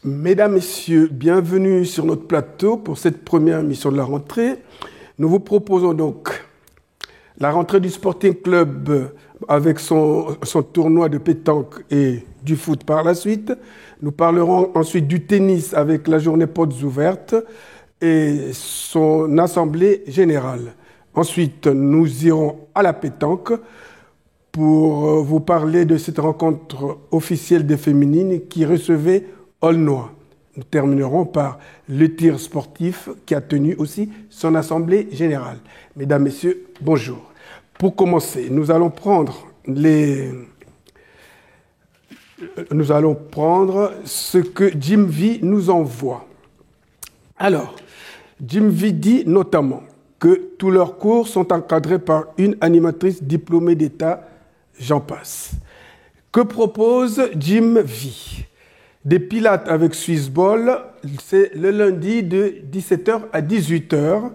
Mesdames, Messieurs, bienvenue sur notre plateau pour cette première émission de la rentrée. Nous vous proposons donc la rentrée du Sporting Club avec son tournoi de pétanque et du foot par la suite. Nous parlerons ensuite du tennis avec la journée portes ouvertes et son assemblée générale. Ensuite, nous irons à la pétanque pour vous parler de cette rencontre officielle des féminines qui recevait Aulnois. Nous terminerons par le tir sportif qui a tenu aussi son assemblée générale. Mesdames, Messieurs, bonjour. Pour commencer, nous allons prendre ce que Jim V nous envoie. Alors, Jim V dit notamment que tous leurs cours sont encadrés par une animatrice diplômée d'État, j'en passe. Que propose Jim V ? Des pilates avec Swissball, c'est le lundi de 17h à 18h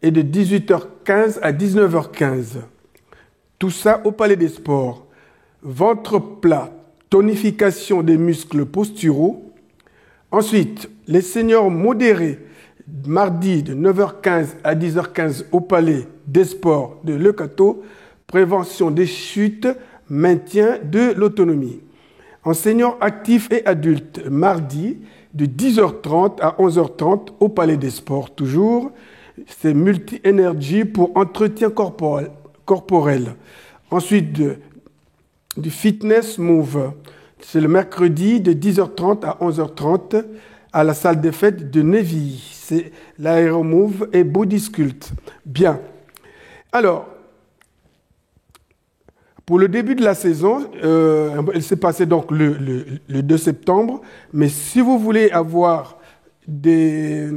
et de 18h15 à 19h15. Tout ça au Palais des Sports. Ventre plat, tonification des muscles posturaux. Ensuite, les seniors modérés, mardi de 9h15 à 10h15 au Palais des Sports de Le Cateau. Prévention des chutes, maintien de l'autonomie. Enseignants actifs et adultes, mardi, de 10h30 à 11h30 au Palais des Sports, toujours. C'est multi-énergie pour entretien corporel. Ensuite, du fitness move. C'est le mercredi de 10h30 à 11h30 à la salle des fêtes de Nevilly. C'est l'aéromove et body sculpt. Bien. Alors, pour le début de la saison, elle s'est passée donc le 2 septembre, mais si vous voulez avoir des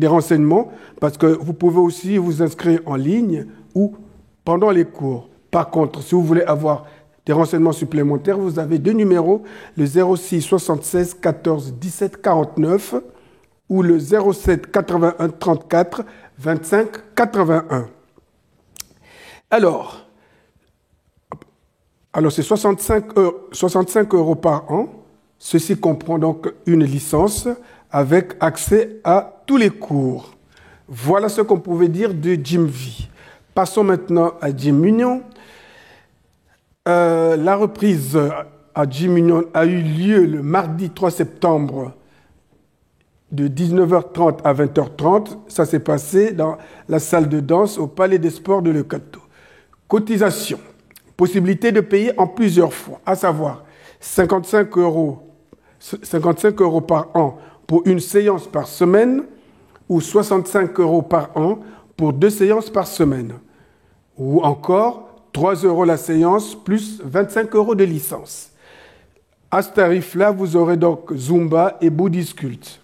renseignements, parce que vous pouvez aussi vous inscrire en ligne ou pendant les cours. Par contre, si vous voulez avoir des renseignements supplémentaires, vous avez deux numéros, le 06 76 14 17 49 ou le 07 81 34 25 81. Alors, c'est 65 € par an. Ceci comprend donc une licence avec accès à tous les cours. Voilà ce qu'on pouvait dire de Jim V. Passons maintenant à Gym Union. La reprise à Gym Union a eu lieu le mardi 3 septembre de 19h30 à 20h30. Ça s'est passé dans la salle de danse au Palais des Sports de Le Cateau. Cotisation. Possibilité de payer en plusieurs fois, à savoir 55 € par an pour une séance par semaine ou 65 € par an pour 2 séances par semaine. Ou encore 3 € la séance plus 25 € de licence. À ce tarif-là, vous aurez donc Zumba et Body Sculpt.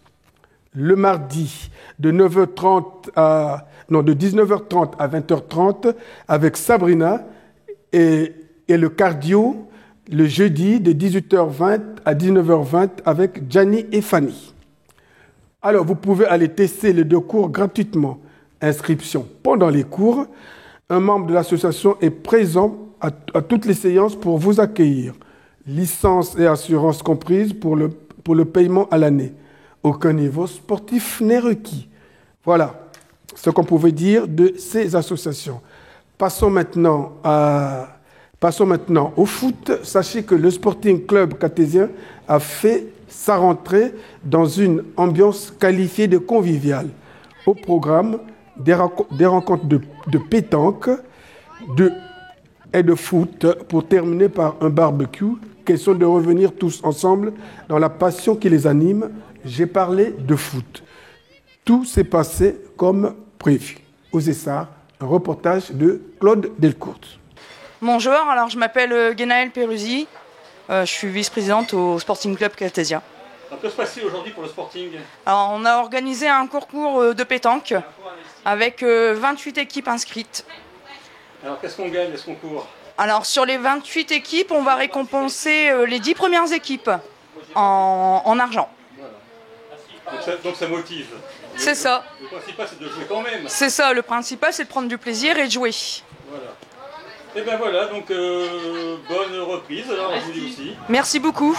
Le mardi de 19h30 à 20h30 avec Sabrina et le cardio le jeudi de 18h20 à 19h20 avec Gianni et Fanny. Alors, vous pouvez aller tester les 2 cours gratuitement. Inscription pendant les cours. Un membre de l'association est présent à toutes les séances pour vous accueillir. Licence et assurance comprises pour le paiement à l'année. Aucun niveau sportif n'est requis. Voilà ce qu'on pouvait dire de ces associations. Passons maintenant au foot. Sachez que le Sporting Club cartésien a fait sa rentrée dans une ambiance qualifiée de conviviale. Au programme, des rencontres de pétanque et de foot pour terminer par un barbecue. Question de revenir tous ensemble dans la passion qui les anime. J'ai parlé de foot. Tout s'est passé comme prévu. Aux Essarts, un reportage de Claude Delcourt. Bonjour, alors je m'appelle Guénaëlle Peruzzi, je suis vice-présidente au Sporting Club cartésien. Alors, que se passe-t-il aujourd'hui pour le Sporting ? Alors, on a organisé un concours de pétanque avec 28 équipes inscrites. Alors qu'est-ce qu'on gagne à ce concours ? Alors sur les 28 équipes, on va récompenser les 10 premières équipes en argent. Voilà. Donc ça motive. C'est ça. Le principal c'est de jouer quand même. C'est ça, le principal c'est de prendre du plaisir et de jouer. Voilà. Et bien voilà, donc bonne reprise, alors je vous dis aussi. Merci beaucoup.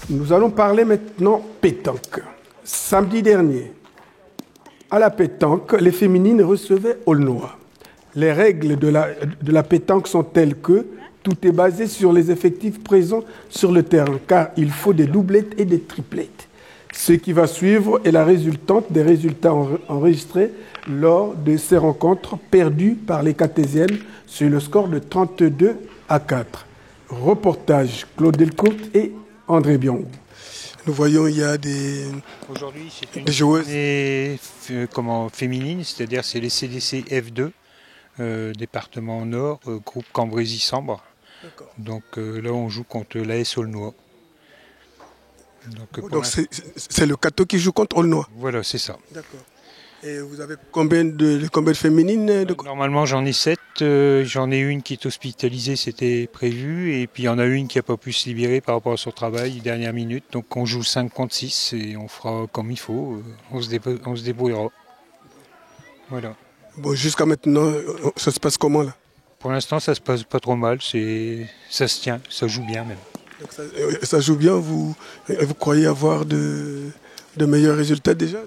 Nous allons parler maintenant pétanque. Samedi dernier, à la pétanque, les féminines recevaient Aulnois. Les règles de la pétanque sont telles que tout est basé sur les effectifs présents sur le terrain, car il faut des doublettes et des triplettes. Ce qui va suivre est la résultante des résultats enregistrés lors de ces rencontres perdues par les Cartésiennes sur le score de 32-4. Reportage Claude Delcourt et André Biangou. Nous voyons, il y a des joueuses féminines, c'est-à-dire c'est les CDC F2, département Nord, groupe Cambrésis-Sambre. Donc là, on joue contre l'AS Aulnois. Donc c'est le Cateau qui joue contre Aulnois. Voilà, c'est ça. D'accord. Et vous avez combien de féminines Normalement, j'en ai 7. J'en ai une qui est hospitalisée, c'était prévu. Et puis, il y en a une qui n'a pas pu se libérer par rapport à son travail, dernière minute. Donc, on joue 5 contre 6 et on fera comme il faut. On se débrouillera. Voilà. Bon, jusqu'à maintenant, ça se passe comment là? Pour l'instant, ça se passe pas trop mal. Ça se tient, ça joue bien même. Donc ça joue bien, vous croyez avoir de meilleurs résultats déjà?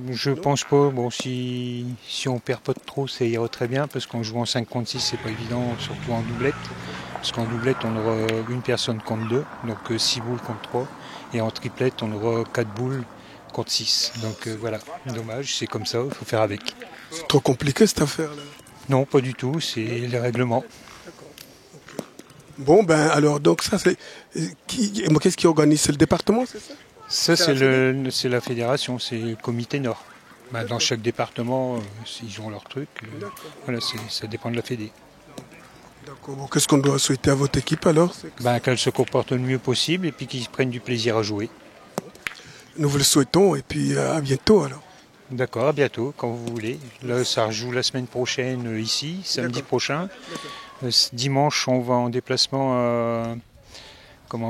Je pense pas. Bon, si on perd pas de trop, ça ira très bien, parce qu'en jouant 5 contre 6, c'est pas évident, surtout en doublette. Parce qu'en doublette, on aura une personne contre 2, donc 6 boules contre 3. Et en triplette, on aura 4 boules contre 6. Donc voilà, dommage, c'est comme ça, il faut faire avec. C'est trop compliqué cette affaire-là? Non, pas du tout, c'est les règlements. D'accord. Okay. Bon, ben alors, donc ça, c'est. Qu'est-ce qui organise? C'est le département, c'est ça? Ça, c'est la fédération, c'est le comité Nord. Ben, dans chaque département, ils ont leur truc. Voilà, ça dépend de la fédé. D'accord. Bon, qu'est-ce qu'on doit souhaiter à votre équipe alors? Qu'elle se comporte le mieux possible et puis qu'ils prennent du plaisir à jouer. Nous vous le souhaitons et puis à bientôt alors. D'accord, à bientôt, quand vous voulez. Là, ça rejoue la semaine prochaine ici, samedi prochain. Dimanche, on va en déplacement à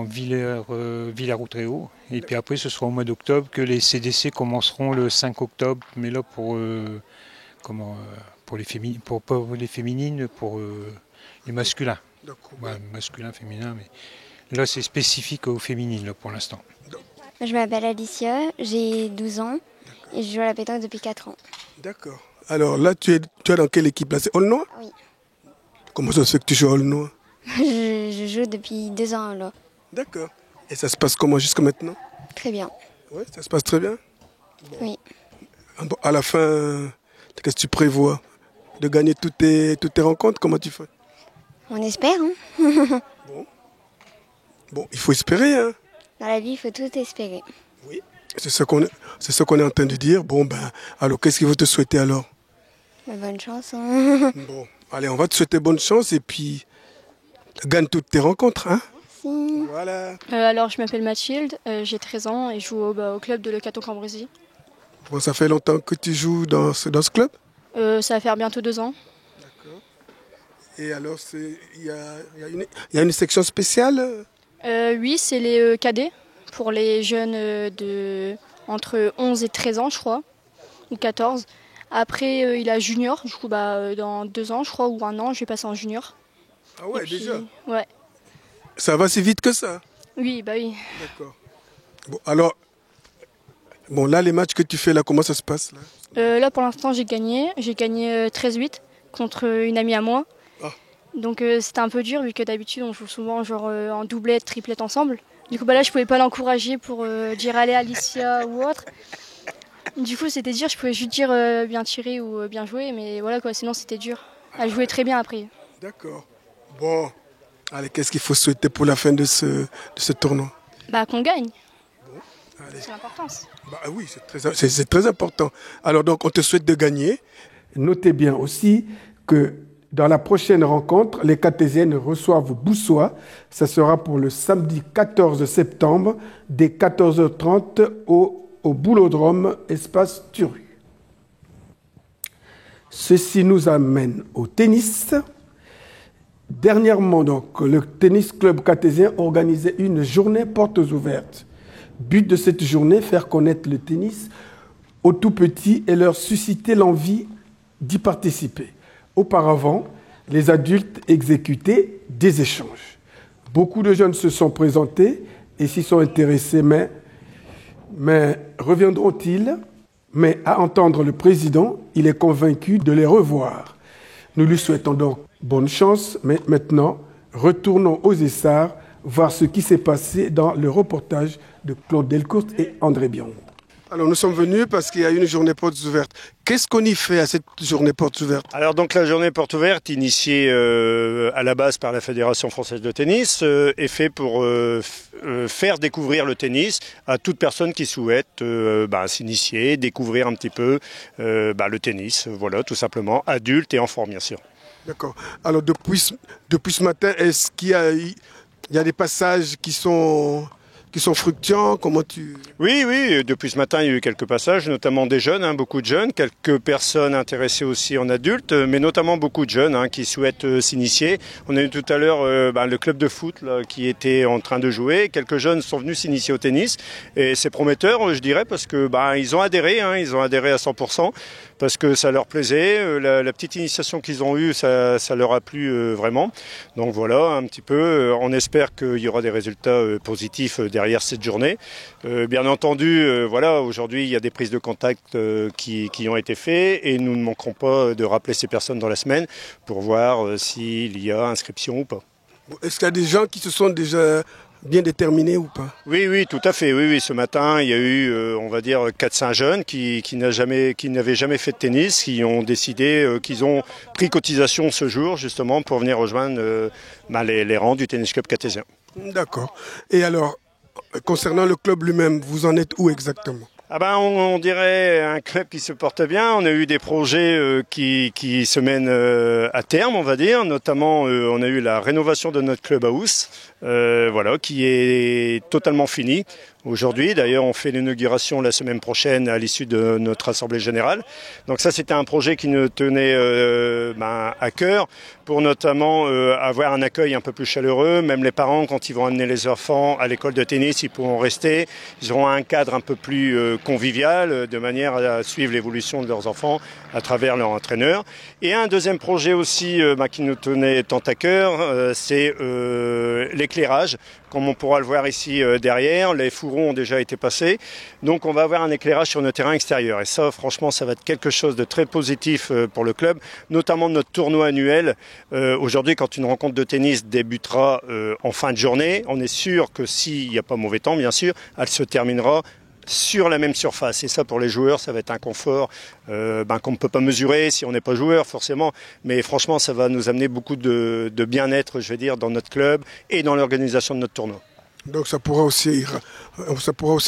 Villers-Outréau. Et puis après, ce sera au mois d'octobre que les CDC commenceront le 5 octobre. Mais là, pour les féminines, pour les masculins. Ouais, masculin, féminin, mais là, c'est spécifique aux féminines là, pour l'instant. Je m'appelle Alicia, j'ai 12 ans et je joue à la pétanque depuis 4 ans. D'accord. Alors là, tu es dans quelle équipe là? C'est Aulnois? Oui. Comment ça se fait que tu joues à Aulnois? Je joue depuis 2 ans là. D'accord. Et ça se passe comment jusqu'à maintenant? Très bien. Oui, ça se passe très bien? Bon. Oui. À la fin, qu'est-ce que tu prévois? De gagner toutes tes rencontres? Comment tu fais? On espère, hein. Bon, il faut espérer, hein. Dans la vie, il faut tout espérer. Oui, c'est ce qu'on est en train de dire. Bon, alors qu'est-ce qu'il faut te souhaiter alors? Bonne chance, hein. Bon, allez, on va te souhaiter bonne chance et puis gagne toutes tes rencontres, hein. Merci. Voilà. Alors, je m'appelle Mathilde, j'ai 13 ans et je joue au club de Le Cateau Cambrésis. Bon, ça fait longtemps que tu joues dans ce club? Ça va faire bientôt 2 ans. D'accord. Et alors, il y a une section spéciale? Oui, c'est les cadets, pour les jeunes entre 11 et 13 ans, je crois, ou 14. Après, il a junior, du coup, dans 2 ans, je crois, ou 1 an, je vais passer en junior. Ah ouais, puis, déjà? Ouais. Ça va si vite que ça? Oui, oui. D'accord. Bon, alors, là, les matchs que tu fais, là, comment ça se passe là? Là, pour l'instant, j'ai gagné 13-8 contre une amie à moi. Ah. Donc c'était un peu dur vu que d'habitude on joue souvent en doublette, triplette ensemble. Du coup là je pouvais pas l'encourager pour dire allez Alicia ou autre. Du coup c'était dur, je pouvais juste dire bien tiré ou bien joué, mais voilà quoi, sinon c'était dur. Elle jouait très bien après. D'accord. Bon, allez, qu'est-ce qu'il faut souhaiter pour la fin de ce tournoi? Qu'on gagne. Bon, allez. C'est l'importance. Oui, c'est très important. Alors donc on te souhaite de gagner. Notez bien aussi que dans la prochaine rencontre, les Cartésiennes reçoivent Boussois. Ça sera pour le samedi 14 septembre, dès 14h30 au Boulodrome, espace Turu. Ceci nous amène au tennis. Dernièrement, donc, le tennis club cartésien organisait une journée portes ouvertes. But de cette journée, faire connaître le tennis aux tout petits et leur susciter l'envie d'y participer. Auparavant, les adultes exécutaient des échanges. Beaucoup de jeunes se sont présentés et s'y sont intéressés, mais reviendront-ils? Mais à entendre le président, il est convaincu de les revoir. Nous lui souhaitons donc bonne chance, mais maintenant, retournons aux Essarts, voir ce qui s'est passé dans le reportage de Claude Delcourt et André Bion. Alors nous sommes venus parce qu'il y a une journée portes ouvertes. Qu'est-ce qu'on y fait à cette journée portes ouvertes? Alors donc la journée portes ouvertes, initiée à la base par la Fédération française de tennis, est fait pour faire découvrir le tennis à toute personne qui souhaite s'initier, découvrir un petit peu le tennis, voilà, tout simplement, adultes et enfants bien sûr. D'accord. Alors depuis ce matin, est-ce qu'il y a des passages qui sont fructueux? Oui, depuis ce matin, il y a eu quelques passages, notamment des jeunes, beaucoup de jeunes, quelques personnes intéressées aussi en adultes, mais notamment beaucoup de jeunes qui souhaitent s'initier. On a eu tout à l'heure le club de foot là, qui était en train de jouer. Quelques jeunes sont venus s'initier au tennis et c'est prometteur, je dirais, parce que ils ont adhéré à 100%. Parce que ça leur plaisait, la petite initiation qu'ils ont eue, ça leur a plu vraiment. Donc voilà, un petit peu, on espère qu'il y aura des résultats positifs derrière cette journée. Bien entendu, aujourd'hui il y a des prises de contact qui ont été faites et nous ne manquerons pas de rappeler ces personnes dans la semaine pour voir s'il y a inscription ou pas. Est-ce qu'il y a des gens qui se sont déjà bien déterminés ou pas? Oui, tout à fait. Oui, ce matin, il y a eu, 4-5 jeunes qui n'avaient jamais fait de tennis, qui ont décidé, qu'ils ont pris cotisation ce jour, justement, pour venir rejoindre les rangs du Tennis Club Cartésien. D'accord. Et alors, concernant le club lui-même, vous en êtes où exactement? On dirait un club qui se porte bien. On a eu des projets qui se mènent à terme, on va dire. Notamment, on a eu la rénovation de notre clubhouse, qui est totalement finie. Aujourd'hui, d'ailleurs, on fait l'inauguration la semaine prochaine à l'issue de notre assemblée générale. Donc ça, c'était un projet qui nous tenait à cœur pour notamment avoir un accueil un peu plus chaleureux. Même les parents, quand ils vont amener les enfants à l'école de tennis, ils pourront rester. Ils auront un cadre un peu plus convivial, de manière à suivre l'évolution de leurs enfants à travers leur entraîneur. Et un deuxième projet aussi qui nous tenait tant à cœur, c'est l'éclairage. Comme on pourra le voir ici derrière, les fourrons ont déjà été passés. Donc on va avoir un éclairage sur nos terrains extérieurs. Et ça, franchement, ça va être quelque chose de très positif pour le club, notamment notre tournoi annuel. Aujourd'hui, quand une rencontre de tennis débutera en fin de journée, on est sûr que s'il n'y a pas mauvais temps, bien sûr, elle se terminera sur la même surface. Et ça, pour les joueurs, ça va être un confort qu'on ne peut pas mesurer si on n'est pas joueur, forcément. Mais franchement, ça va nous amener beaucoup de bien-être, je vais dire, dans notre club et dans l'organisation de notre tournoi. Donc ça pourra aussi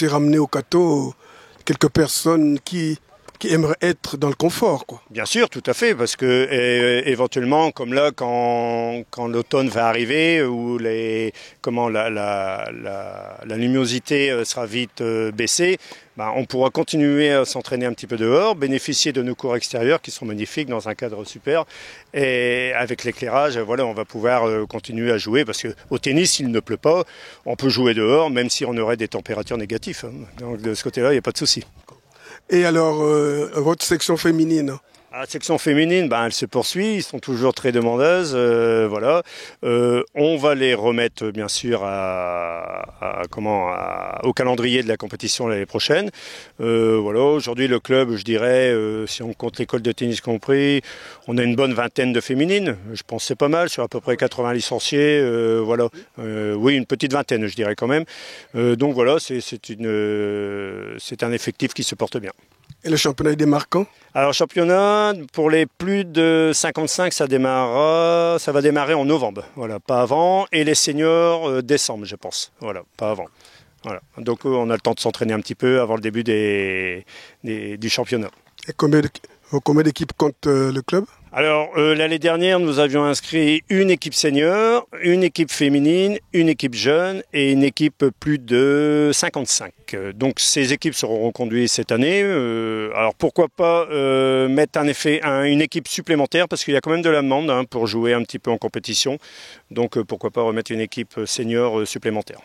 ramener au Cateau quelques personnes qui aimeraient être dans le confort, quoi. Bien sûr, tout à fait, parce que éventuellement, comme là, quand l'automne va arriver, où la luminosité sera vite baissée, on pourra continuer à s'entraîner un petit peu dehors, bénéficier de nos cours extérieurs qui sont magnifiques dans un cadre super. Et avec l'éclairage, on va pouvoir continuer à jouer parce qu'au tennis, il ne pleut pas. On peut jouer dehors, même si on aurait des températures négatives. Donc de ce côté-là, il n'y a pas de souci. Et alors, votre section féminine? La section féminine, elle se poursuit, ils sont toujours très demandeuses, on va les remettre bien sûr au calendrier de la compétition l'année prochaine. Aujourd'hui le club, je dirais, si on compte l'école de tennis compris, on a une bonne vingtaine de féminines. Je pense que c'est pas mal sur à peu près 80 licenciés, oui, une petite vingtaine, je dirais quand même. Donc voilà, c'est un effectif qui se porte bien. Et le championnat est démarquant? Alors championnat, pour les plus de 55, ça va démarrer en novembre, pas avant. Et les seniors, décembre, je pense, pas avant. Donc on a le temps de s'entraîner un petit peu avant le début du championnat. Et combien d'équipes compte le club? Alors l'année dernière, nous avions inscrit une équipe senior, une équipe féminine, une équipe jeune et une équipe plus de 55. Donc ces équipes seront reconduites cette année. Alors pourquoi pas mettre une équipe supplémentaire parce qu'il y a quand même de la demande pour jouer un petit peu en compétition. Donc pourquoi pas remettre une équipe senior supplémentaire.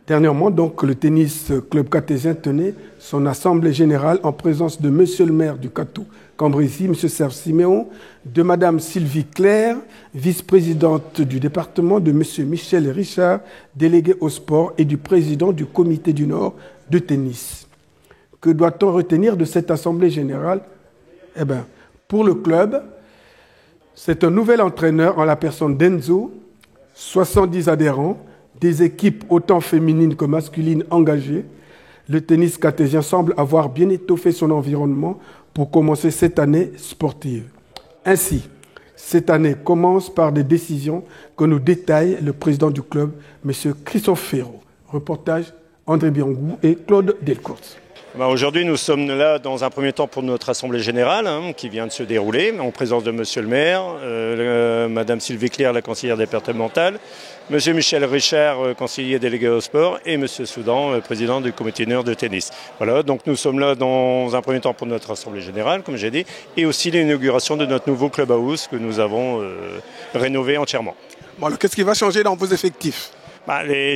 Dernièrement, donc, le tennis club catésien tenait son assemblée générale en présence de Monsieur le maire du Cateau Cambrésis, M. Serge Siméon, de Mme Sylvie Claire, vice-présidente du département, de M. Michel Richard, délégué au sport, et du président du comité du Nord de tennis. Que doit-on retenir de cette assemblée générale? Eh bien, pour le club, c'est un nouvel entraîneur en la personne d'Enzo, 70 adhérents, des équipes autant féminines que masculines engagées. Le tennis catésien semble avoir bien étoffé son environnement pour commencer cette année sportive. Ainsi, cette année commence par des décisions que nous détaille le président du club, M. Christophe Ferraud. Reportage André Biangou et Claude Delcourt. Aujourd'hui, nous sommes là dans un premier temps pour notre assemblée générale qui vient de se dérouler en présence de Monsieur le maire, Madame Sylvie Claire, la conseillère départementale, Monsieur Michel Richard, conseiller délégué au sport, et Monsieur Soudan, président du comité Nord de tennis. Voilà, donc nous sommes là dans un premier temps pour notre assemblée générale, comme j'ai dit, et aussi l'inauguration de notre nouveau clubhouse que nous avons rénové entièrement. Bon, alors, qu'est-ce qui va changer dans vos effectifs?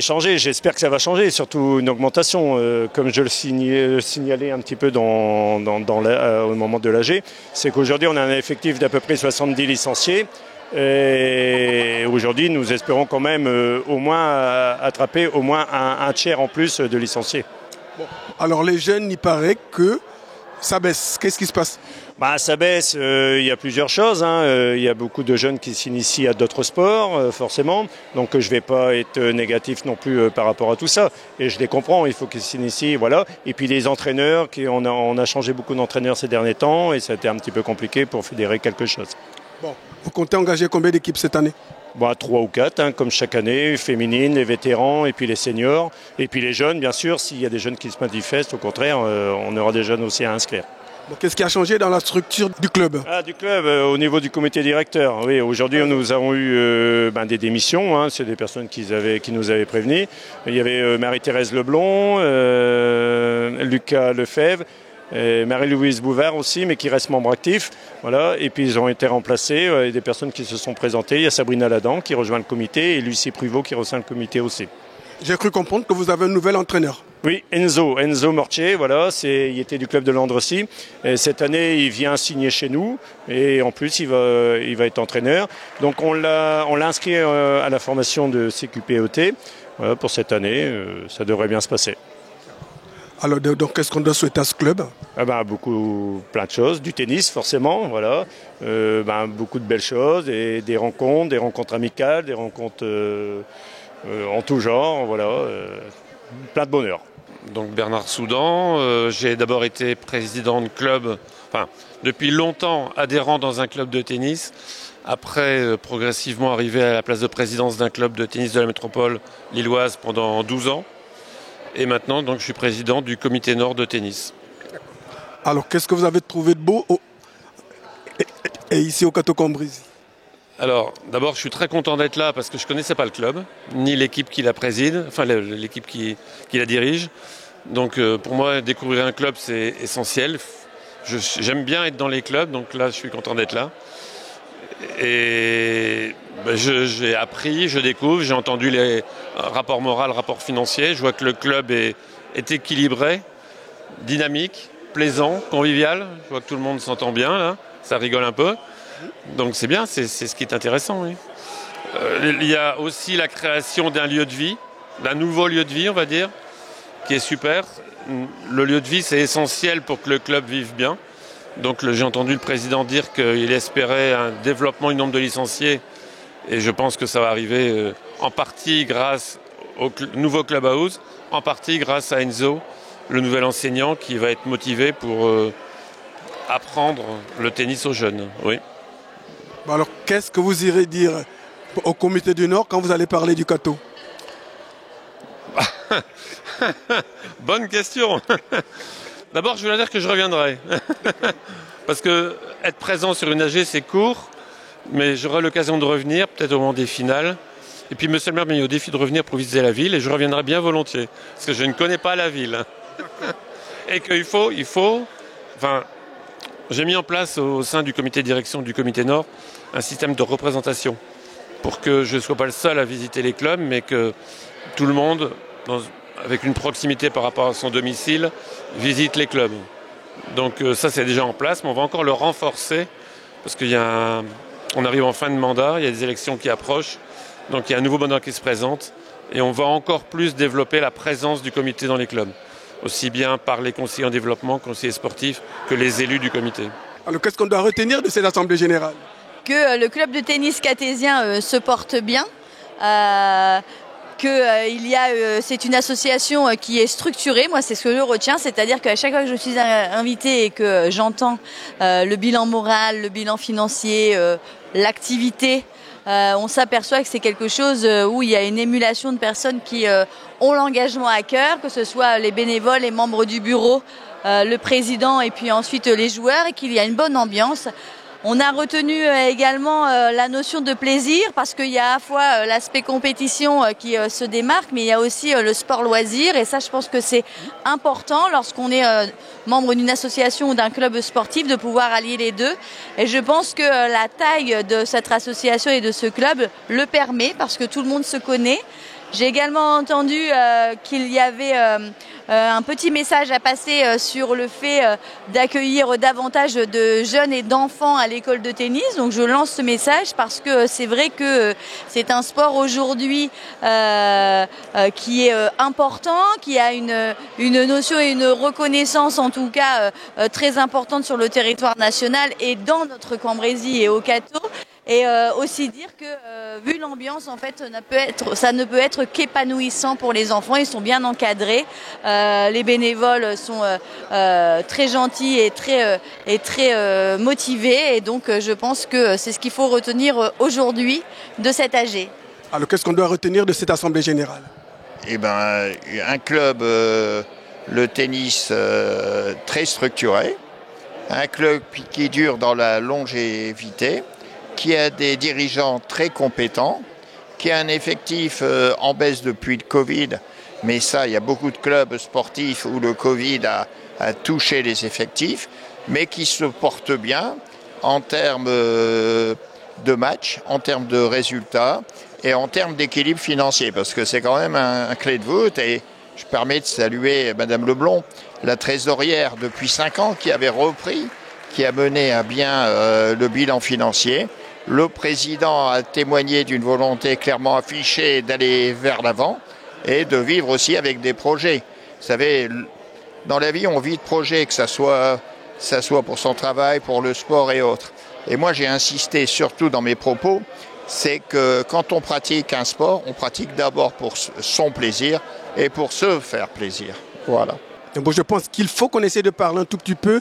Changer, j'espère que ça va changer, surtout une augmentation, comme je le signalais un petit peu au moment de l'AG, c'est qu'aujourd'hui on a un effectif d'à peu près 70 licenciés, et aujourd'hui nous espérons quand même au moins attraper au moins un tiers en plus de licenciés. Bon. Alors les jeunes, il paraît que ça baisse, qu'est-ce qui se passe? Ça baisse, il y a plusieurs choses. Il y a beaucoup de jeunes qui s'initient à d'autres sports, forcément. Donc je ne vais pas être négatif non plus par rapport à tout ça. Et je les comprends, il faut qu'ils s'initient, voilà. Et puis les entraîneurs, on a changé beaucoup d'entraîneurs ces derniers temps et ça a été un petit peu compliqué pour fédérer quelque chose. Bon, vous comptez engager combien d'équipes cette année? 3 ou 4, comme chaque année, féminines, les vétérans et puis les seniors. Et puis les jeunes, bien sûr, s'il y a des jeunes qui se manifestent, au contraire, on aura des jeunes aussi à inscrire. Bon, qu'est-ce qui a changé dans la structure du club? Du club, au niveau du comité directeur. Oui, aujourd'hui, nous avons eu des démissions. C'est des personnes qui nous avaient prévenus. Il y avait Marie-Thérèse Leblond, Lucas Lefebvre, Marie-Louise Bouvard aussi, mais qui reste membre actif. Voilà. Et puis ils ont été remplacés. Des personnes qui se sont présentées. Il y a Sabrina Ladan qui rejoint le comité et Lucie Pruvot qui rejoint le comité aussi. J'ai cru comprendre que vous avez un nouvel entraîneur. Oui, Enzo Mortier, voilà, il était du club de Landrecy. Et cette année, il vient signer chez nous et en plus, il va être entraîneur. Donc on l'a inscrit à la formation de CQPET. Voilà, pour cette année, ça devrait bien se passer. Alors, donc, qu'est-ce qu'on doit souhaiter à ce club? Plein de choses, du tennis forcément, voilà, beaucoup de belles choses, et des rencontres amicales, des rencontres en tout genre, voilà, plein de bonheur. Donc Bernard Soudan, j'ai d'abord été président de club, depuis longtemps adhérent dans un club de tennis, après progressivement arrivé à la place de présidence d'un club de tennis de la métropole lilloise pendant 12 ans, et maintenant donc je suis président du comité Nord de tennis. Alors qu'est-ce que vous avez trouvé de beau ici au Cateau Cambrésis? Alors, d'abord, je suis très content d'être là parce que je ne connaissais pas le club, ni l'équipe qui la préside, l'équipe qui la dirige. Donc, pour moi, découvrir un club, c'est essentiel. J'aime bien être dans les clubs, donc là, je suis content d'être là. Et j'ai appris, je découvre, j'ai entendu les rapports moraux, rapports financiers. Je vois que le club est équilibré, dynamique, plaisant, convivial. Je vois que tout le monde s'entend bien, là. Ça rigole un peu. Donc c'est bien, c'est ce qui est intéressant. Oui. Il y a aussi la création d'un lieu de vie, d'un nouveau lieu de vie, on va dire, qui est super. Le lieu de vie, c'est essentiel pour que le club vive bien. Donc j'ai entendu le président dire qu'il espérait un développement du nombre de licenciés. Et je pense que ça va arriver en partie grâce au nouveau clubhouse, en partie grâce à Enzo, le nouvel enseignant qui va être motivé pour apprendre le tennis aux jeunes. Oui. Alors, qu'est-ce que vous irez dire au comité du Nord quand vous allez parler du Cateau? Bonne question. D'abord, je voulais dire que je reviendrai. Parce que être présent sur une AG, c'est court, mais j'aurai l'occasion de revenir, peut-être au moment des finales. Et puis, monsieur le maire m'a mis au défi de revenir pour visiter la ville, et je reviendrai bien volontiers, parce que je ne connais pas la ville. Et qu'il faut... J'ai mis en place au sein du comité de direction du comité Nord un système de représentation pour que je ne sois pas le seul à visiter les clubs, mais que tout le monde, avec une proximité par rapport à son domicile, visite les clubs. Donc ça c'est déjà en place, mais on va encore le renforcer parce on arrive en fin de mandat, il y a des élections qui approchent, donc il y a un nouveau bonheur qui se présente et on va encore plus développer la présence du comité dans les clubs, aussi bien par les conseillers en développement, conseillers sportifs, que les élus du comité. Alors qu'est-ce qu'on doit retenir de cette assemblée générale? Que le club de tennis catésien se porte bien. C'est une association qui est structurée, moi c'est ce que je retiens, c'est-à-dire qu'à chaque fois que je suis invitée et que j'entends le bilan moral, le bilan financier, l'activité, on s'aperçoit que c'est quelque chose où il y a une émulation de personnes qui ont l'engagement à cœur, que ce soit les bénévoles, les membres du bureau, le président et puis ensuite les joueurs, et qu'il y a une bonne ambiance. On a retenu également la notion de plaisir parce qu'il y a à la fois l'aspect compétition qui se démarque, mais il y a aussi le sport loisir, et ça je pense que c'est important lorsqu'on est membre d'une association ou d'un club sportif de pouvoir allier les deux, et je pense que la taille de cette association et de ce club le permet parce que tout le monde se connaît. J'ai également entendu qu'il y avait un petit message à passer sur le fait d'accueillir davantage de jeunes et d'enfants à l'école de tennis. Donc je lance ce message parce que c'est vrai que c'est un sport aujourd'hui qui est important, qui a une notion et une reconnaissance en tout cas très importante sur le territoire national et dans notre Cambrésis et au Cateau. Et aussi dire que vu l'ambiance, en fait, ça ne peut être qu'épanouissant pour les enfants. Ils sont bien encadrés. Les bénévoles sont très gentils et très motivés. Et donc, je pense que c'est ce qu'il faut retenir aujourd'hui de cet AG. Alors, qu'est-ce qu'on doit retenir de cette assemblée générale? Eh ben, un club, le tennis, très structuré. Un club qui dure dans la longévité, qui a des dirigeants très compétents, qui a un effectif en baisse depuis le Covid, mais ça, il y a beaucoup de clubs sportifs où le Covid a touché les effectifs, mais qui se portent bien en termes de matchs, en termes de résultats et en termes d'équilibre financier, parce que c'est quand même un clé de voûte. Et je permets de saluer Madame Leblond, la trésorière depuis 5 ans, qui avait repris, qui a mené à bien le bilan financier. Le président a témoigné d'une volonté clairement affichée d'aller vers l'avant et de vivre aussi avec des projets. Vous savez, dans la vie, on vit de projets, que ça soit pour son travail, pour le sport et autres. Et moi, j'ai insisté surtout dans mes propos, c'est que quand on pratique un sport, on pratique d'abord pour son plaisir et pour se faire plaisir. Voilà. Bon, je pense qu'il faut qu'on essaie de parler un tout petit peu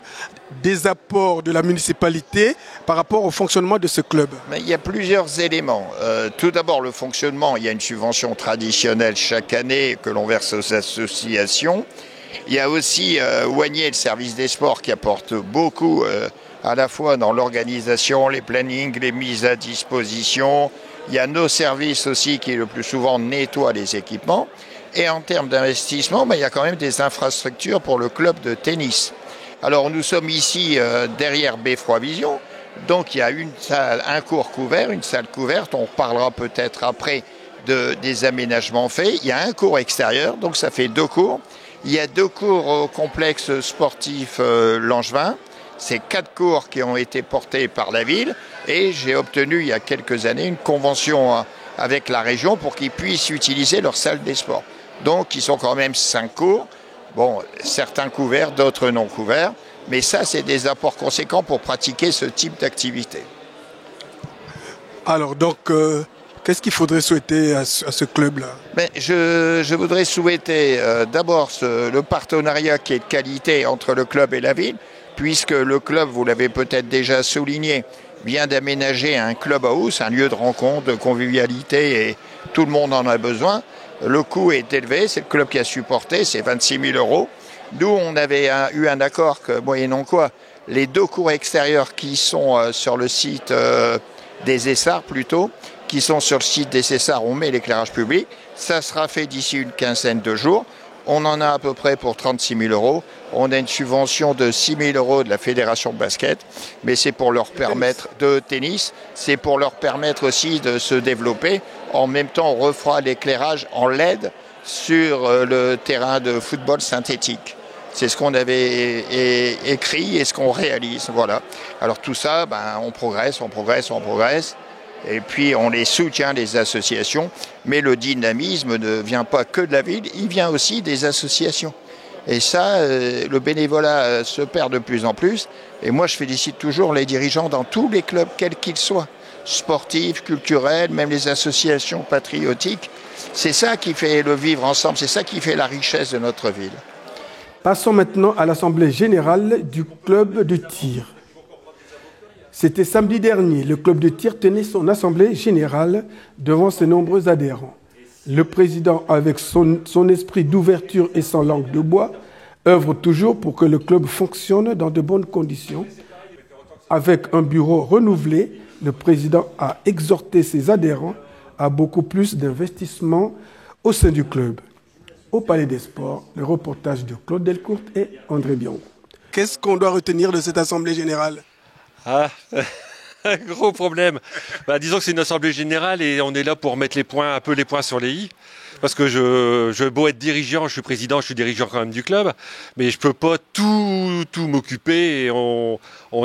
des apports de la municipalité par rapport au fonctionnement de ce club. Mais il y a plusieurs éléments. Tout d'abord, le fonctionnement. Il y a une subvention traditionnelle chaque année que l'on verse aux associations. Il y a aussi Oigné, le service des sports, qui apporte beaucoup à la fois dans l'organisation, les plannings, les mises à disposition. Il y a nos services aussi qui le plus souvent nettoient les équipements. Et en termes d'investissement, il y a quand même des infrastructures pour le club de tennis. Alors nous sommes ici derrière Beffroi Vision, donc il y a une salle, un court couvert, une salle couverte, on parlera peut-être après des aménagements faits. Il y a un court extérieur, donc ça fait 2 cours. Il y a 2 cours au complexe sportif Langevin. C'est 4 cours qui ont été portés par la ville, et j'ai obtenu il y a quelques années une convention avec la région pour qu'ils puissent utiliser leur salle des sports. Donc, ils sont quand même 5 cours. Bon, certains couverts, d'autres non couverts. Mais ça, c'est des apports conséquents pour pratiquer ce type d'activité. Alors, donc, qu'est-ce qu'il faudrait souhaiter à ce club-là? Je voudrais souhaiter d'abord le partenariat qui est de qualité entre le club et la ville, puisque le club, vous l'avez peut-être déjà souligné, vient d'aménager un clubhouse, un lieu de rencontre, de convivialité, et tout le monde en a besoin. Le coût est élevé, c'est le club qui a supporté, c'est 26 000 €. Nous, on avait eu un accord que, moyennant quoi, les 2 cours extérieurs qui sont sur le site des Essarts plutôt, qui sont sur le site des Essarts, on met l'éclairage public. Ça sera fait d'ici une quinzaine de jours. On en a à peu près pour 36 000 €. On a une subvention de 6 000 € de la Fédération de basket, mais c'est pour leur permettre de tennis, c'est pour leur permettre aussi de se développer. En même temps, on refera l'éclairage en LED sur le terrain de football synthétique. C'est ce qu'on avait écrit et ce qu'on réalise. Voilà. Alors tout ça, on progresse. Et puis on les soutient, les associations. Mais le dynamisme ne vient pas que de la ville, il vient aussi des associations. Et ça, le bénévolat se perd de plus en plus. Et moi, je félicite toujours les dirigeants dans tous les clubs, quels qu'ils soient, sportifs, culturels, même les associations patriotiques. C'est ça qui fait le vivre ensemble, c'est ça qui fait la richesse de notre ville. Passons maintenant à l'Assemblée générale du club de tir. C'était samedi dernier, le club de tir tenait son Assemblée générale devant ses nombreux adhérents. Le président, avec son esprit d'ouverture et sans langue de bois, œuvre toujours pour que le club fonctionne dans de bonnes conditions. Avec un bureau renouvelé, le président a exhorté ses adhérents à beaucoup plus d'investissement au sein du club. Au Palais des Sports, le reportage de Claude Delcourt et André Bion. Qu'est-ce qu'on doit retenir de cette Assemblée générale ? Un gros problème. Disons que c'est une assemblée générale et on est là pour mettre un peu les points sur les i. Parce que je beau être dirigeant, je suis président, je suis dirigeant quand même du club, mais je peux pas tout m'occuper. Et on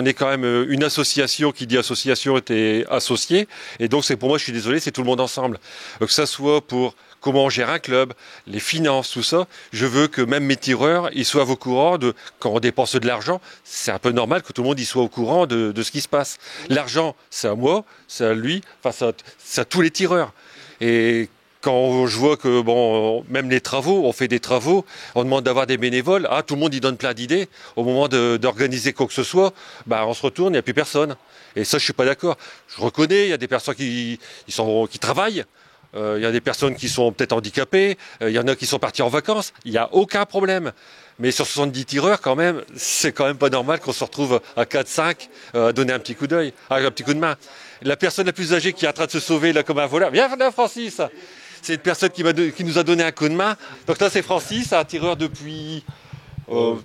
est quand même une association qui dit association était associée. Et donc c'est pour moi, je suis désolé, c'est tout le monde ensemble. Que ça soit pour comment on gère un club, les finances, tout ça. Je veux que même mes tireurs, ils soient au courant de quand on dépense de l'argent. C'est un peu normal que tout le monde y soit au courant de ce qui se passe. L'argent, c'est à moi, c'est à lui, enfin c'est à tous les tireurs. Et quand je vois que même les travaux, on fait des travaux, on demande d'avoir des bénévoles, tout le monde y donne plein d'idées. Au moment d'organiser quoi que ce soit, on se retourne, il n'y a plus personne. Et ça, je suis pas d'accord. Je reconnais, il y a des personnes qui travaillent. Il y a des personnes qui sont peut-être handicapées, il y en a qui sont partis en vacances, il n'y a aucun problème. Mais sur 70 tireurs, quand même, c'est quand même pas normal qu'on se retrouve à 4-5 à donner un petit coup d'œil, un petit coup de main. La personne la plus âgée qui est en train de se sauver là comme un voleur, viens là Francis, c'est une personne qui nous a donné un coup de main. Donc là c'est Francis, un tireur depuis...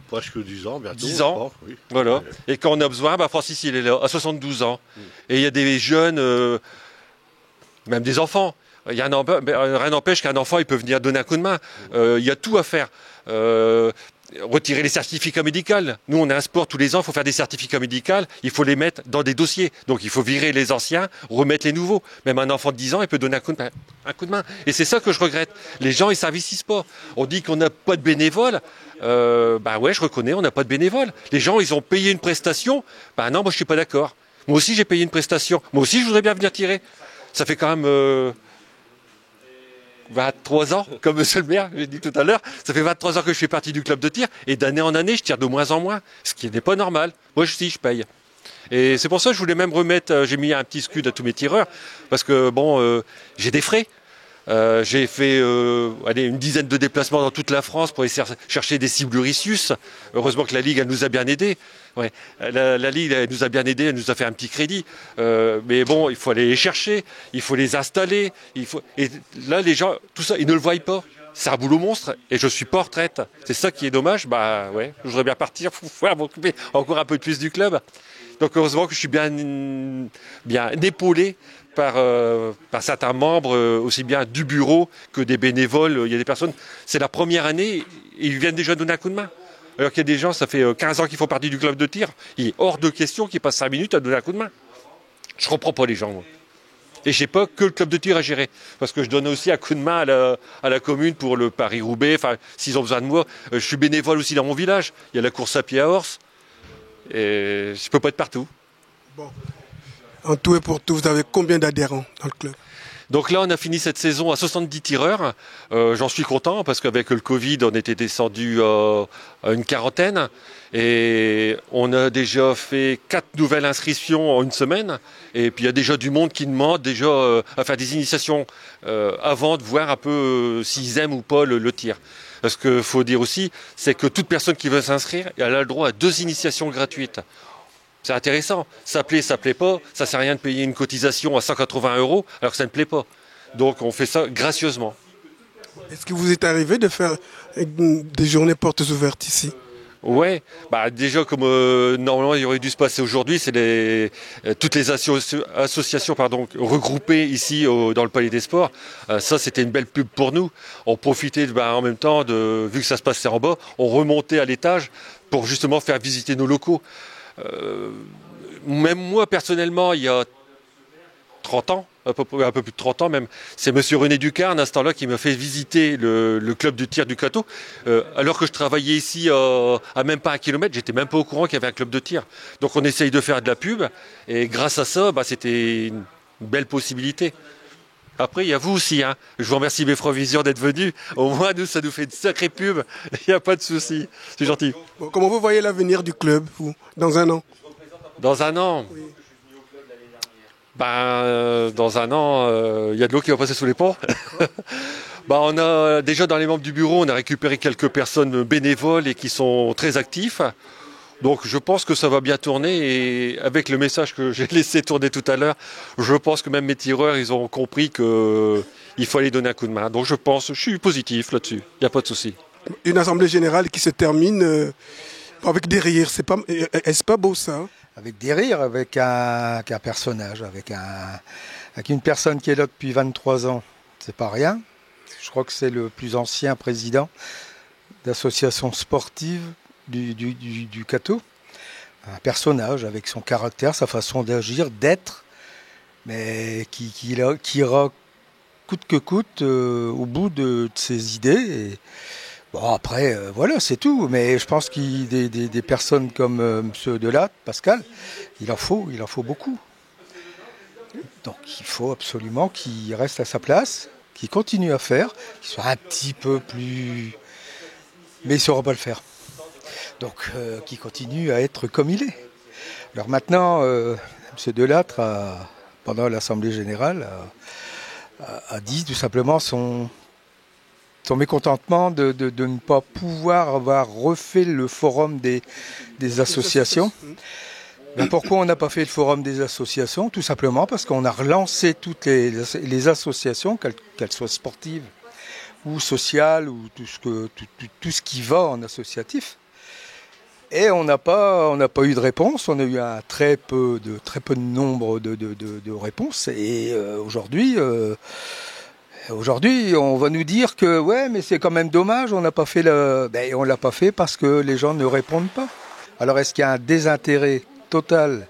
presque 10 ans, bientôt. 10 ans, oui. Voilà. Et quand on a besoin, Francis il est là, à 72 ans. Et il y a des jeunes, même des enfants. Rien n'empêche qu'un enfant il peut venir donner un coup de main. Il y a tout à faire. Retirer les certificats médicaux. Nous, on a un sport tous les ans, il faut faire des certificats médicaux, il faut les mettre dans des dossiers. Donc, il faut virer les anciens, remettre les nouveaux. Même un enfant de 10 ans, il peut donner un coup de main. Et c'est ça que je regrette. Les gens, ils s'investissent pas. On dit qu'on n'a pas de bénévoles. Ouais, je reconnais, on n'a pas de bénévoles. Les gens, ils ont payé une prestation. Non, moi, je suis pas d'accord. Moi aussi, j'ai payé une prestation. Moi aussi, je voudrais bien venir tirer. Ça fait quand même... 23 ans, comme monsieur le maire, j'ai dit tout à l'heure, ça fait 23 ans que je fais partie du club de tir et d'année en année, je tire de moins en moins, ce qui n'est pas normal. Moi aussi, je paye. Et c'est pour ça que je voulais même remettre, j'ai mis un petit scud à tous mes tireurs, parce que j'ai des frais. J'ai fait une dizaine de déplacements dans toute la France pour essayer de chercher des cibles Rissus. Heureusement que la Ligue elle nous a bien aidés. Ouais. La Ligue elle nous a bien aidés, elle nous a fait un petit crédit. Mais bon, il faut aller les chercher, il faut les installer. Et là, les gens, tout ça, ils ne le voient pas. C'est un boulot monstre et je suis pas en retraite. C'est ça qui est dommage. Je voudrais bien partir pour pouvoir m'occuper encore un peu plus du club. Donc heureusement que je suis bien épaulé par certains membres, aussi bien du bureau que des bénévoles. Il y a des personnes, c'est la première année, ils viennent déjà donner un coup de main. Alors qu'il y a des gens, ça fait 15 ans qu'ils font partie du club de tir. Il est hors de question qu'ils passent 5 minutes à donner un coup de main. Je comprends pas les gens, moi. Et je n'ai pas que le club de tir à gérer. Parce que je donne aussi un coup de main à la commune pour le Paris-Roubaix. Enfin, s'ils ont besoin de moi. Je suis bénévole aussi dans mon village. Il y a la course à pied à Ors. Et je peux pas être partout. Bon. En tout et pour tout, vous avez combien d'adhérents dans le club ? Donc là, on a fini cette saison à 70 tireurs. J'en suis content parce qu'avec le Covid, on était descendu à une quarantaine. Et on a déjà fait 4 nouvelles inscriptions en une semaine. Et puis il y a déjà du monde qui demande déjà à faire des initiations avant de voir un peu s'ils aiment ou pas le tir. Parce qu'il faut dire aussi, c'est que toute personne qui veut s'inscrire, elle a le droit à 2 initiations gratuites. C'est intéressant. Ça plaît pas. Ça sert à rien de payer une cotisation à 180 € alors que ça ne plaît pas. Donc on fait ça gracieusement. Est-ce que vous est arrivé de faire des journées portes ouvertes ici ? Ouais, bah déjà comme normalement il aurait dû se passer aujourd'hui, c'est toutes les associations regroupées ici dans le Palais des Sports. Ça c'était une belle pub pour nous. On profitait en même temps vu que ça se passait en bas, on remontait à l'étage pour justement faire visiter nos locaux. Même moi personnellement, il y a 30 ans, un peu plus de 30 ans même, c'est monsieur René Ducarne à ce temps-là qui m'a fait visiter le club de tir du Cateau. Alors que je travaillais ici à même pas 1 kilomètre, j'étais même pas au courant qu'il y avait un club de tir. Donc on essaye de faire de la pub et grâce à ça, c'était une belle possibilité. Après, il y a vous aussi. Hein. Je vous remercie mes provisions d'être venus. Au moins, nous, ça nous fait une sacrée pub. Il n'y a pas de souci. C'est gentil. Comment vous voyez l'avenir du club, vous, dans un an? Dans un an dans un an, il y a de l'eau qui va passer sous les ponts. On a déjà dans les membres du bureau, on a récupéré quelques personnes bénévoles et qui sont très actifs. Donc je pense que ça va bien tourner et avec le message que j'ai laissé tourner tout à l'heure, je pense que même mes tireurs, ils ont compris qu'il fallait donner un coup de main. Donc je suis positif là-dessus, il n'y a pas de souci. Une assemblée générale qui se termine avec des rires, est-ce pas beau ça? Avec des rires, avec un personnage, avec une personne qui est là depuis 23 ans, c'est pas rien. Je crois que c'est le plus ancien président d'association sportive du Cateau. Un personnage avec son caractère, sa façon d'agir, d'être, mais qui ira coûte que coûte au bout de ses idées. Et bon, après, voilà, c'est tout. Mais je pense qu'il y a des personnes comme M. Delattre, Pascal, il en faut beaucoup. Donc il faut absolument qu'il reste à sa place, qu'il continue à faire, qu'il soit un petit peu plus... Mais il ne saura pas le faire. Donc qu'il continue à être comme il est. Alors maintenant, M. Delattre, pendant l'Assemblée Générale, a dit tout simplement son mécontentement de ne pas pouvoir avoir refait le forum des associations. Ben pourquoi on n'a pas fait le forum des associations? Tout simplement parce qu'on a relancé toutes les associations, qu'elles soient sportives ou sociales, ou tout ce qui va en associatif. Et on n'a pas eu de réponse. On a eu un très peu de nombre de réponses. Et aujourd'hui, on va nous dire que ouais, mais c'est quand même dommage, on n'a pas fait on l'a pas fait parce que les gens ne répondent pas. Alors est-ce qu'il y a un désintérêt total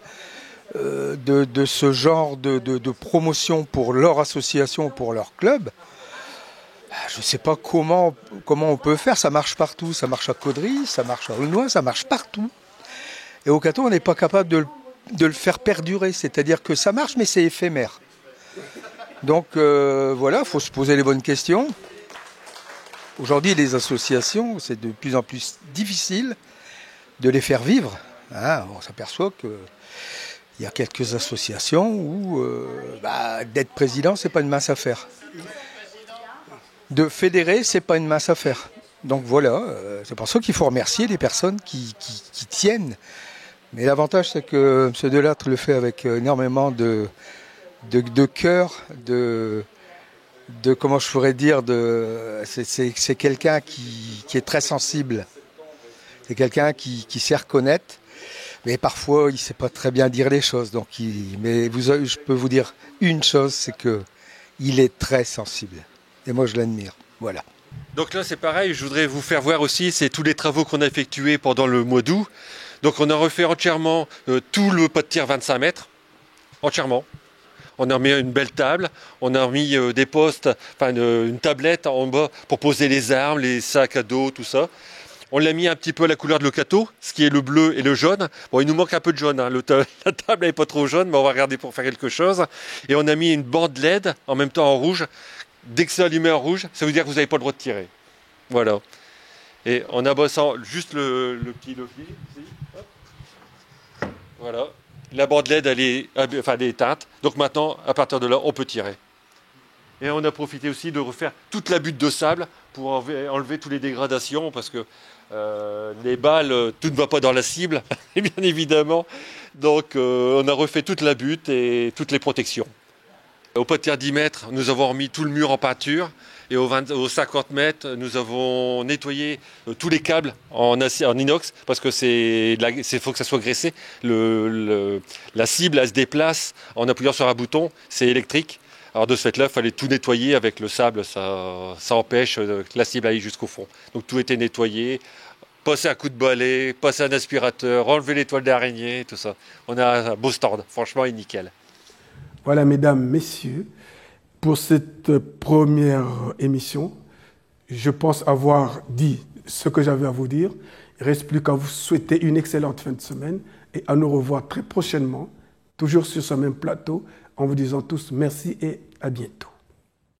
de ce genre de promotion pour leur association, pour leur club? Je ne sais pas comment on peut faire. Ça marche partout. Ça marche à Caudry, ça marche à Aulnois, ça marche partout. Et au Cateau, on n'est pas capable de le faire perdurer. C'est-à-dire que ça marche, mais c'est éphémère. Donc voilà, il faut se poser les bonnes questions. Aujourd'hui, les associations, c'est de plus en plus difficile de les faire vivre. Hein, on s'aperçoit qu'il y a quelques associations où d'être président, c'est pas une mince affaire. De fédérer, c'est pas une mince affaire. Donc voilà, c'est pour ça qu'il faut remercier les personnes qui tiennent. Mais l'avantage, c'est que M. Delattre le fait avec énormément de cœur, comment je pourrais dire, c'est quelqu'un qui est très sensible. C'est quelqu'un qui sait reconnaître, mais parfois il ne sait pas très bien dire les choses. Je peux vous dire une chose, c'est qu'il est très sensible. Et moi je l'admire. Voilà. Donc là c'est pareil, je voudrais vous faire voir aussi, c'est tous les travaux qu'on a effectués pendant le mois d'août. Donc on a refait entièrement tout le pas de tir 25 mètres, entièrement. On a mis une belle table, on a mis des postes, une tablette en bas pour poser les armes, les sacs à dos, tout ça. On l'a mis un petit peu à la couleur de le Cateau, ce qui est le bleu et le jaune. Bon, il nous manque un peu de jaune, hein. La table n'est pas trop jaune, mais on va regarder pour faire quelque chose. Et on a mis une bande LED, en même temps en rouge. Dès que c'est allumé en rouge, ça veut dire que vous n'avez pas le droit de tirer. Voilà. Et en abaissant juste le petit levier, ici, hop. Voilà. La bande LED, elle est éteinte. Donc maintenant, à partir de là, on peut tirer. Et on a profité aussi de refaire toute la butte de sable pour enlever toutes les dégradations, parce que les balles, tout ne va pas dans la cible, bien évidemment. Donc on a refait toute la butte et toutes les protections. Au pas de tir 10 mètres, nous avons remis tout le mur en peinture Et aux 50 mètres, nous avons nettoyé tous les câbles en inox parce que faut que ça soit graissé. La cible, elle se déplace en appuyant sur un bouton, c'est électrique. Alors de ce fait-là, il fallait tout nettoyer avec le sable, ça empêche que la cible aille jusqu'au fond. Donc tout était nettoyé, passer un coup de balai, passer un aspirateur, enlever les toiles d'araignée, tout ça. On a un beau stand, franchement, il est nickel. Voilà, mesdames, messieurs, pour cette première émission, je pense avoir dit ce que j'avais à vous dire. Il ne reste plus qu'à vous souhaiter une excellente fin de semaine et à nous revoir très prochainement, toujours sur ce même plateau, en vous disant tous merci et à bientôt.